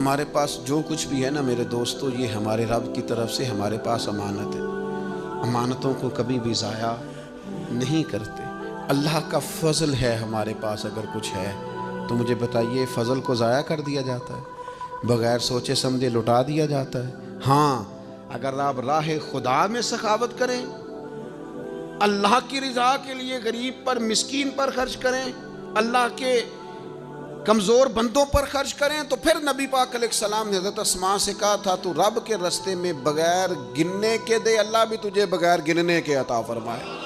ہمارے پاس جو کچھ بھی ہے نا میرے دوستو، یہ ہمارے رب کی طرف سے ہمارے پاس امانت ہے۔ امانتوں کو کبھی بھی ضائع نہیں کرتے۔ اللہ کا فضل ہے ہمارے پاس، اگر کچھ ہے تو مجھے بتائیے فضل کو ضائع کر دیا جاتا ہے؟ بغیر سوچے سمجھے لٹا دیا جاتا ہے؟ ہاں، اگر آپ راہ خدا میں سخاوت کریں، اللہ کی رضا کے لیے غریب پر مسکین پر خرچ کریں، اللہ کے کمزور بندوں پر خرچ کریں، تو پھر نبی پاک علیہ السلام نے حضرت اسماء سے کہا تھا تو رب کے رستے میں بغیر گننے کے دے، اللہ بھی تجھے بغیر گننے کے عطا فرمائے۔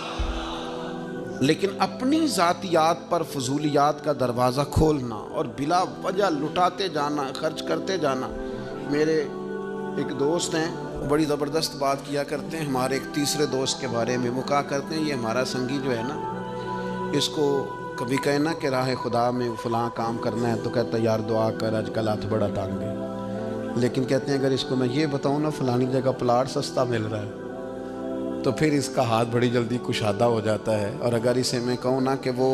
لیکن اپنی ذاتیات پر فضولیات کا دروازہ کھولنا اور بلا وجہ لٹاتے جانا، خرچ کرتے جانا۔ میرے ایک دوست ہیں، بڑی زبردست بات کیا کرتے ہیں ہمارے ایک تیسرے دوست کے بارے میں۔ وہ کہا کرتے ہیں یہ ہمارا سنگی جو ہے نا، اس کو کبھی کہے نا کہ راہ خدا میں فلاں کام کرنا ہے تو کہتا ہے یار دعا کر، آج کل ہاتھ بڑا ٹانگ ہے۔ لیکن کہتے ہیں اگر اس کو میں یہ بتاؤں نا فلانی جگہ پلاٹ سستا مل رہا ہے تو پھر اس کا ہاتھ بڑی جلدی کشادہ ہو جاتا ہے۔ اور اگر اسے میں کہوں نا کہ وہ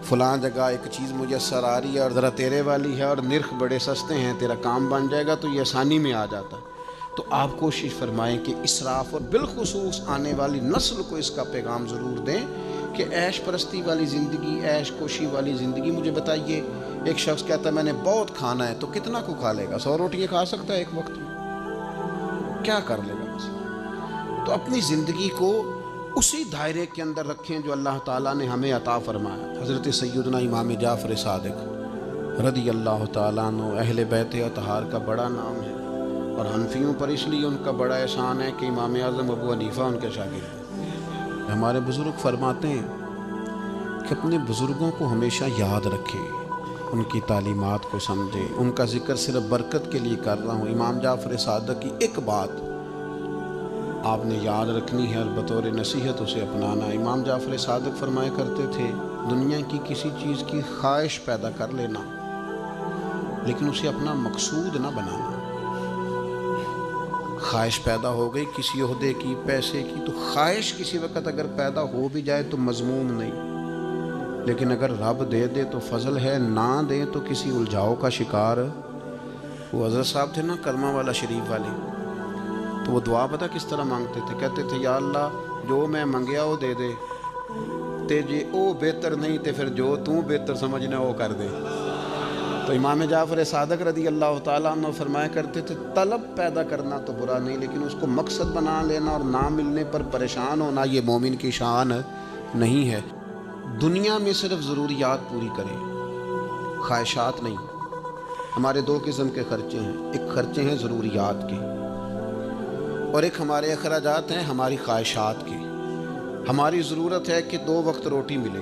فلاں جگہ ایک چیز میسر آ رہی ہے اور ذرا تیرے والی ہے اور نرخ بڑے سستے ہیں، تیرا کام بن جائے گا، تو یہ آسانی میں آ جاتا ہے۔ تو آپ کوشش فرمائیں کہ اسراف اور بالخصوص آنے والی نسل کو اس کا پیغام ضرور دیں کہ عیش پرستی والی زندگی، عیش کوشی والی زندگی۔ مجھے بتائیے ایک شخص کہتا ہے میں نے بہت کھانا ہے، تو کتنا کو کھا لے گا؟ 100 روٹیاں کھا سکتا ہے ایک وقت میں؟ کیا کر لے گا بس؟ تو اپنی زندگی کو اسی دائرے کے اندر رکھیں جو اللہ تعالیٰ نے ہمیں عطا فرمایا۔ حضرت سیدنا امام جعفر صادق رضی اللہ تعالیٰ عنہ اہل بیت اطہار کا بڑا نام ہے، اور حنفیوں پر اس لیے ان کا بڑا احسان ہے کہ امام اعظم ابو حنیفہ ان کے شاگرد ہیں۔ ہمارے بزرگ فرماتے ہیں کہ اپنے بزرگوں کو ہمیشہ یاد رکھیں، ان کی تعلیمات کو سمجھیں۔ ان کا ذکر صرف برکت کے لیے کر رہا ہوں۔ امام جعفر صادق کی ایک بات آپ نے یاد رکھنی ہے اور بطور نصیحت اسے اپنانا۔ امام جعفر صادق فرمایا کرتے تھے دنیا کی کسی چیز کی خواہش پیدا کر لینا، لیکن اسے اپنا مقصود نہ بنانا۔ خواہش پیدا ہو گئی کسی عہدے کی، پیسے کی، تو خواہش کسی وقت اگر پیدا ہو بھی جائے تو مذموم نہیں، لیکن اگر رب دے دے تو فضل ہے، نہ دے تو کسی الجھاؤ کا شکار۔ وہ حضرت صاحب تھے نا کرما والا شریف والے، تو وہ دعا پتہ کس طرح مانگتے تھے؟ کہتے تھے یا اللہ جو میں منگیا وہ دے دے، تے جے او بہتر نہیں تے پھر جو تو بہتر سمجھنا وہ کر دے۔ تو امام جعفر صادق رضی اللہ تعالیٰ عنہ فرمایا کرتے تھے طلب پیدا کرنا تو برا نہیں، لیکن اس کو مقصد بنا لینا اور نہ ملنے پر پریشان ہونا یہ مومن کی شان نہیں ہے۔ دنیا میں صرف ضروریات پوری کریں، خواہشات نہیں۔ ہمارے دو قسم کے خرچے ہیں، ایک خرچے ہیں ضروریات کے اور ایک ہمارے اخراجات ہیں ہماری خواہشات کے۔ ہماری ضرورت ہے کہ 2 وقت روٹی ملے،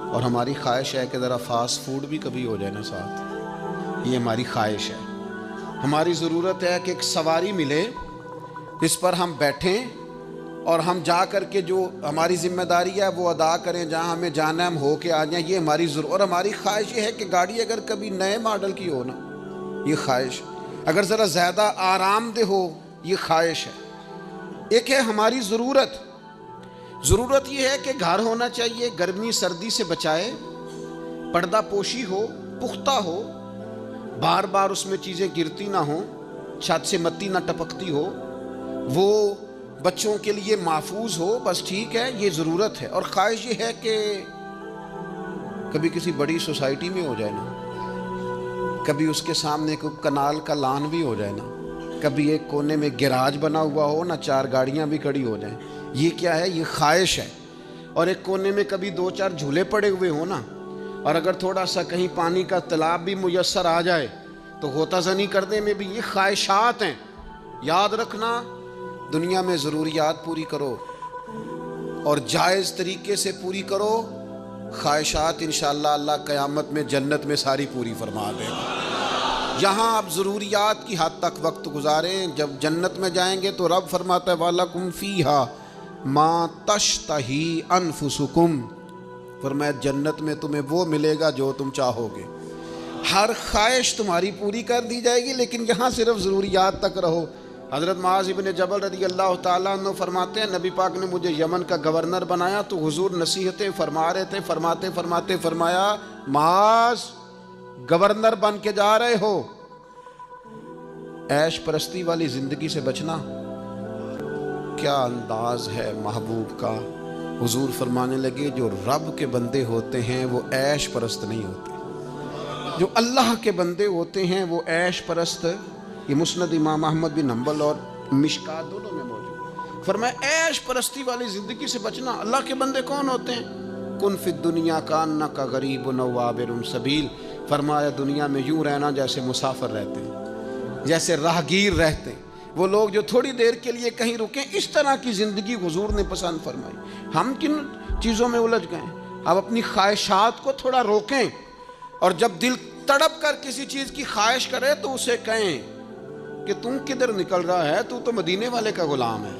اور ہماری خواہش ہے کہ ذرا فاسٹ فوڈ بھی کبھی ہو جائے نا ساتھ، یہ ہماری خواہش ہے۔ ہماری ضرورت ہے کہ ایک سواری ملے جس پر ہم بیٹھیں اور ہم جا کر کے جو ہماری ذمہ داری ہے وہ ادا کریں، جہاں ہمیں جانا ہے ہم ہو کے آ جائیں، یہ ہماری ضرورت۔ اور ہماری خواہش یہ ہے کہ گاڑی اگر کبھی نئے ماڈل کی ہو نا، یہ خواہش، اگر ذرا زیادہ آرام دہ ہو، یہ خواہش ہے۔ ایک ہے ہماری ضرورت۔ ضرورت یہ ہے کہ گھر ہونا چاہیے، گرمی سردی سے بچائے، پردہ پوشی ہو، پختہ ہو، بار بار اس میں چیزیں گرتی نہ ہوں، چھت سے مٹی نہ ٹپکتی ہو، وہ بچوں کے لیے محفوظ ہو، بس ٹھیک ہے، یہ ضرورت ہے۔ اور خواہش یہ ہے کہ کبھی کسی بڑی سوسائٹی میں ہو جائے نا، کبھی اس کے سامنے کوئی کنال کا لان بھی ہو جائے نا، کبھی ایک کونے میں گیراج بنا ہوا ہو نا، 4 گاڑیاں بھی کھڑی ہو جائیں، یہ کیا ہے؟ یہ خواہش ہے۔ اور ایک کونے میں کبھی 2-4 جھولے پڑے ہوئے ہوں نا، اور اگر تھوڑا سا کہیں پانی کا تالاب بھی میسر آ جائے تو غوطہ زنی کرنے میں بھی، یہ خواہشات ہیں۔ یاد رکھنا دنیا میں ضروریات پوری کرو اور جائز طریقے سے پوری کرو، خواہشات انشاءاللہ اللہ قیامت میں جنت میں ساری پوری فرما دے گا۔ یہاں آپ ضروریات کی حد تک وقت گزاریں، جب جنت میں جائیں گے تو رب فرماتا ہے وَلَكُمْ فِيهَا مَا تَشْتَهِي أَنفُسُكُمْ، فرمایا جنت میں تمہیں وہ ملے گا جو تم چاہو گے۔ ہر خواہش تمہاری پوری کر دی جائے گی، لیکن یہاں صرف ضروریات تک رہو۔ حضرت معاذ بن جبل رضی اللہ تعالیٰ عنہ فرماتے ہیں نبی پاک نے مجھے یمن کا گورنر بنایا تو حضور نصیحتیں فرما رہے تھے، فرماتے فرمایا معاذ گورنر بن کے جا رہے ہو عیش پرستی والی زندگی سے بچنا. کیا انداز ہے محبوب کا. حضور فرمانے لگے جو رب کے بندے ہوتے ہیں وہ عیش پرست نہیں ہوتے، جو اللہ کے بندے ہوتے ہیں وہ عیش پرست. یہ مسند امام احمد بن حنبل اور مشکات دونوں میں موجود ہے. فرمایا عیش پرستی والی زندگی سے بچنا. اللہ کے بندے کون ہوتے ہیں؟ کن فی الدنیا کانک غریب و عابر سبیل. فرمایا دنیا میں یوں رہنا جیسے مسافر رہتے ہیں، جیسے راہگیر رہتے ہیں، وہ لوگ جو تھوڑی دیر کے لیے کہیں رکیں. اس طرح کی زندگی حضور نے پسند فرمائی. ہم کن چیزوں میں الجھ گئے؟ اب اپنی خواہشات کو تھوڑا روکیں، اور جب دل تڑپ کر کسی چیز کی خواہش کرے تو اسے کہیں کہ تم کدھر نکل رہا ہے، تو مدینے والے کا غلام ہے.